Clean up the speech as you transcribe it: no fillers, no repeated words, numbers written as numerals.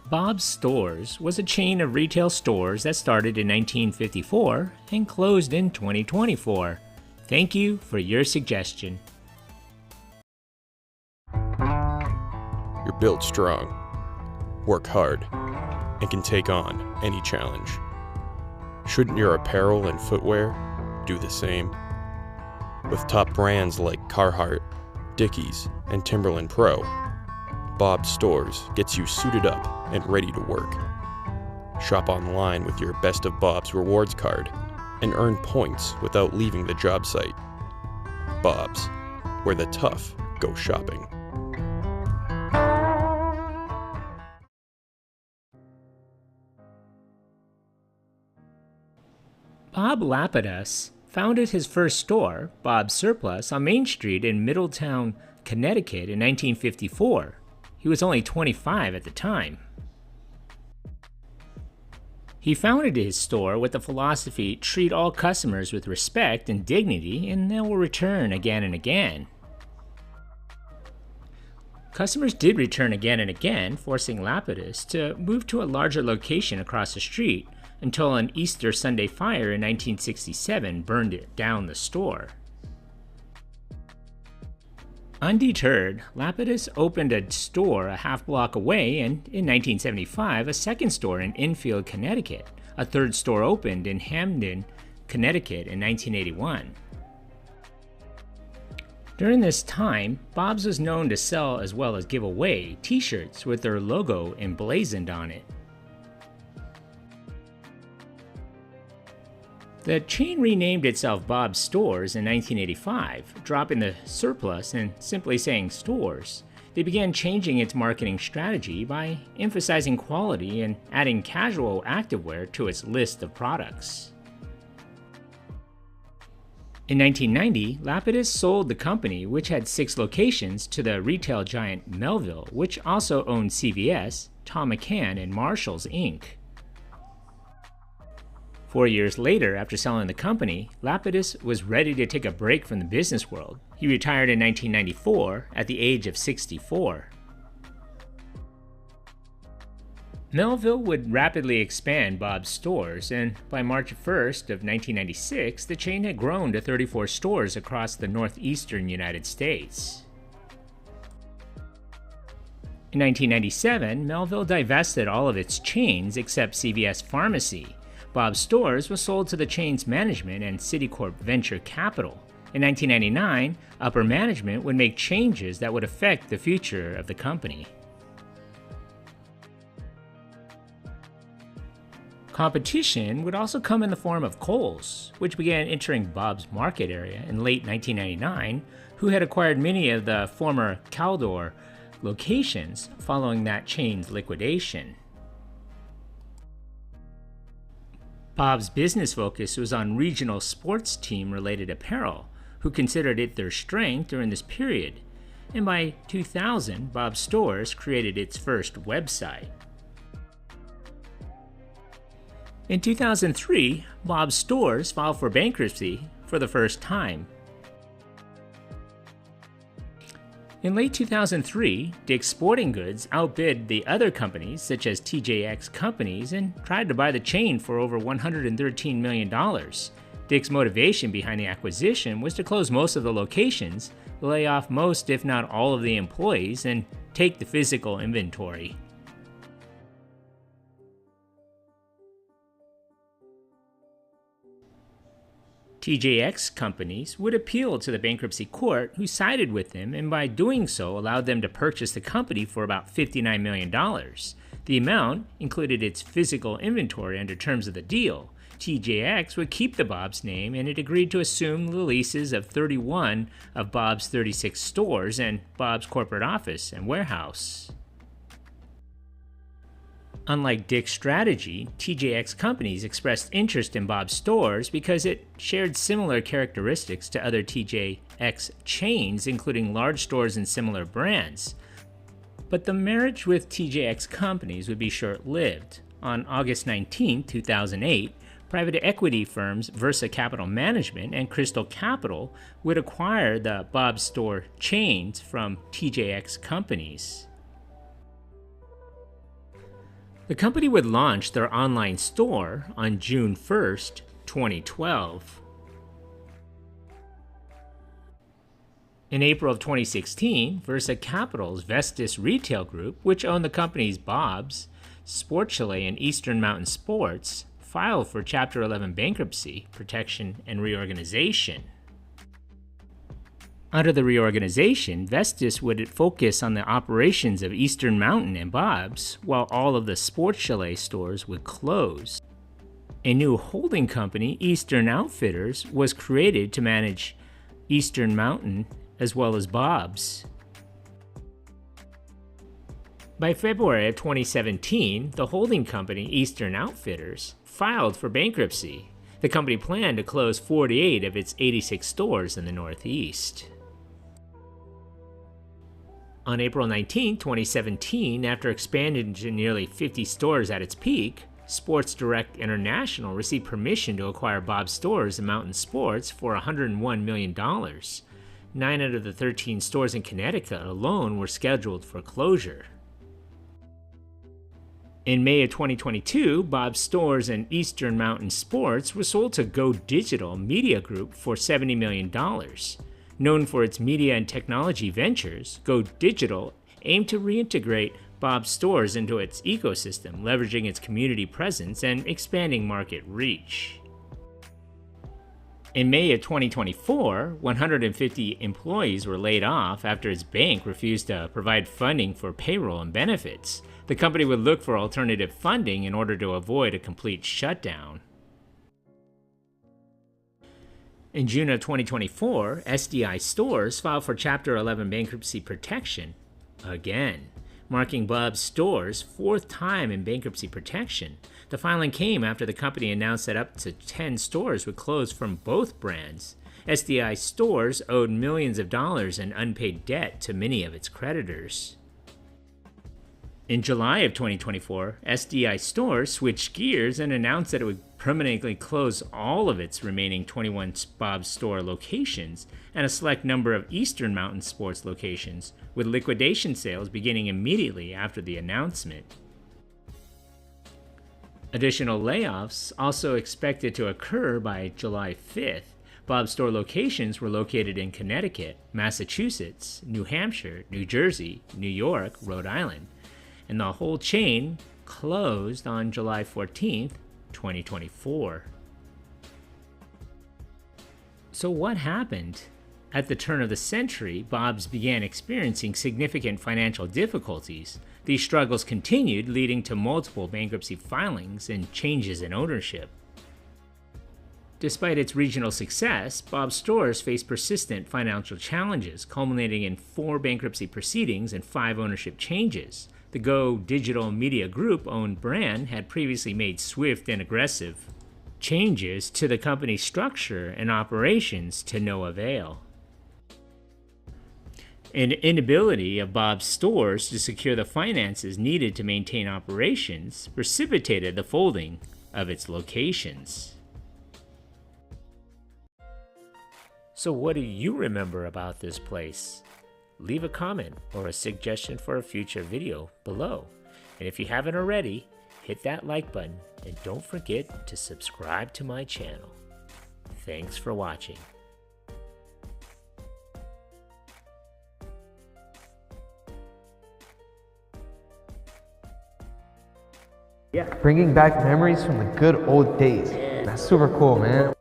Bob's Stores was a chain of retail stores that started in 1954 and closed in 2024. Thank you for your suggestion. You're built strong, work hard, and can take on any challenge. Shouldn't your apparel and footwear do the same? With top brands like Carhartt, Dickies, and Timberland Pro, Bob's Stores gets you suited up and ready to work. Shop online with your Best of Bob's rewards card and earn points without leaving the job site. Bob's, where the tough go shopping. Bob Lapidus founded his first store, Bob's Surplus, on Main Street in Middletown, Connecticut in 1954. He was only 25 at the time. He founded his store with the philosophy, treat all customers with respect and dignity, and they will return again and again. Customers did return again and again, forcing Lapidus to move to a larger location across the street until an Easter Sunday fire in 1967 burned it down the store. Undeterred, Lapidus opened a store a half block away and, in 1975, a second store in Enfield, Connecticut. A third store opened in Hamden, Connecticut in 1981. During this time, Bob's was known to sell as well as give away t-shirts with their logo emblazoned on it. The chain renamed itself Bob's Stores in 1985, dropping the surplus and simply saying stores. They began changing its marketing strategy by emphasizing quality and adding casual activewear to its list of products. In 1990, Lapidus sold the company, which had 6 locations, to the retail giant Melville, which also owned CVS, Tom McCann, and Marshalls, Inc. 4 years later, after selling the company, Lapidus was ready to take a break from the business world. He retired in 1994 at the age of 64. Melville would rapidly expand Bob's Stores, and by March 1st of 1996, the chain had grown to 34 stores across the northeastern United States. In 1997, Melville divested all of its chains except CVS Pharmacy. Bob's Stores was sold to the chain's management and Citicorp Venture Capital. In 1999, upper management would make changes that would affect the future of the company. Competition would also come in the form of Kohl's, which began entering Bob's market area in late 1999, who had acquired many of the former Caldor locations following that chain's liquidation. Bob's business focus was on regional sports team-related apparel, who considered it their strength during this period, and by 2000, Bob's Stores created its first website. In 2003, Bob's Stores filed for bankruptcy for the first time. In late 2003, Dick's Sporting Goods outbid the other companies, such as TJX Companies, and tried to buy the chain for over $113 million. Dick's motivation behind the acquisition was to close most of the locations, lay off most if not all of the employees, and take the physical inventory. TJX Companies would appeal to the bankruptcy court, who sided with them and by doing so allowed them to purchase the company for about $59 million. The amount included its physical inventory under terms of the deal. TJX would keep the Bob's name, and it agreed to assume the leases of 31 of Bob's 36 stores and Bob's corporate office and warehouse. Unlike Dick's strategy, TJX Companies expressed interest in Bob's Stores because it shared similar characteristics to other TJX chains, including large stores and similar brands. But the marriage with TJX Companies would be short-lived. On August 19, 2008, private equity firms Versa Capital Management and Crystal Capital would acquire the Bob's Store chains from TJX Companies. The company would launch their online store on June 1st, 2012. In April of 2016, Versa Capital's Vestis Retail Group, which owned the companies Bob's, Sport Chalet, and Eastern Mountain Sports, filed for Chapter 11 bankruptcy, protection, and reorganization. Under the reorganization, Vestis would focus on the operations of Eastern Mountain and Bob's, while all of the Sport Chalet stores would close. A new holding company, Eastern Outfitters, was created to manage Eastern Mountain as well as Bob's. By February of 2017, the holding company, Eastern Outfitters, filed for bankruptcy. The company planned to close 48 of its 86 stores in the Northeast. On April 19, 2017, after expanding to nearly 50 stores at its peak, Sports Direct International received permission to acquire Bob's stores and Mountain Sports for $101 million. 9 out of the 13 stores in Connecticut alone were scheduled for closure. In May of 2022, Bob's stores and Eastern Mountain Sports were sold to GoDigital Media Group for $70 million. Known for its media and technology ventures, GoDigital aimed to reintegrate Bob's stores into its ecosystem, leveraging its community presence and expanding market reach. In May of 2024, 150 employees were laid off after its bank refused to provide funding for payroll and benefits. The company would look for alternative funding in order to avoid a complete shutdown. In June of 2024, SDI Stores filed for Chapter 11 bankruptcy protection again, marking Bob's stores' 4th time in bankruptcy protection. The filing came after the company announced that up to 10 stores would close from both brands. SDI Stores owed millions of dollars in unpaid debt to many of its creditors. In July of 2024, SDI Stores switched gears and announced that it would permanently close all of its remaining 21 Bob's store locations and a select number of Eastern Mountain Sports locations, with liquidation sales beginning immediately after the announcement. Additional layoffs also expected to occur by July 5th. Bob's store locations were located in Connecticut, Massachusetts, New Hampshire, New Jersey, New York, Rhode Island, and the whole chain closed on July 14th, 2024. So what happened? At the turn of the century, Bob's began experiencing significant financial difficulties. These struggles continued, leading to multiple bankruptcy filings and changes in ownership. Despite its regional success, Bob's stores faced persistent financial challenges, culminating in 4 bankruptcy proceedings and 5 ownership changes. The GoDigital Media Group owned brand had previously made swift and aggressive changes to the company's structure and operations to no avail. An inability of Bob's stores to secure the finances needed to maintain operations precipitated the folding of its locations. So what do you remember about this place? Leave a comment or a suggestion for a future video below. And if you haven't already, hit that like button and don't forget to subscribe to my channel. Thanks for watching. Bringing back memories from the good old days. That's super cool, man.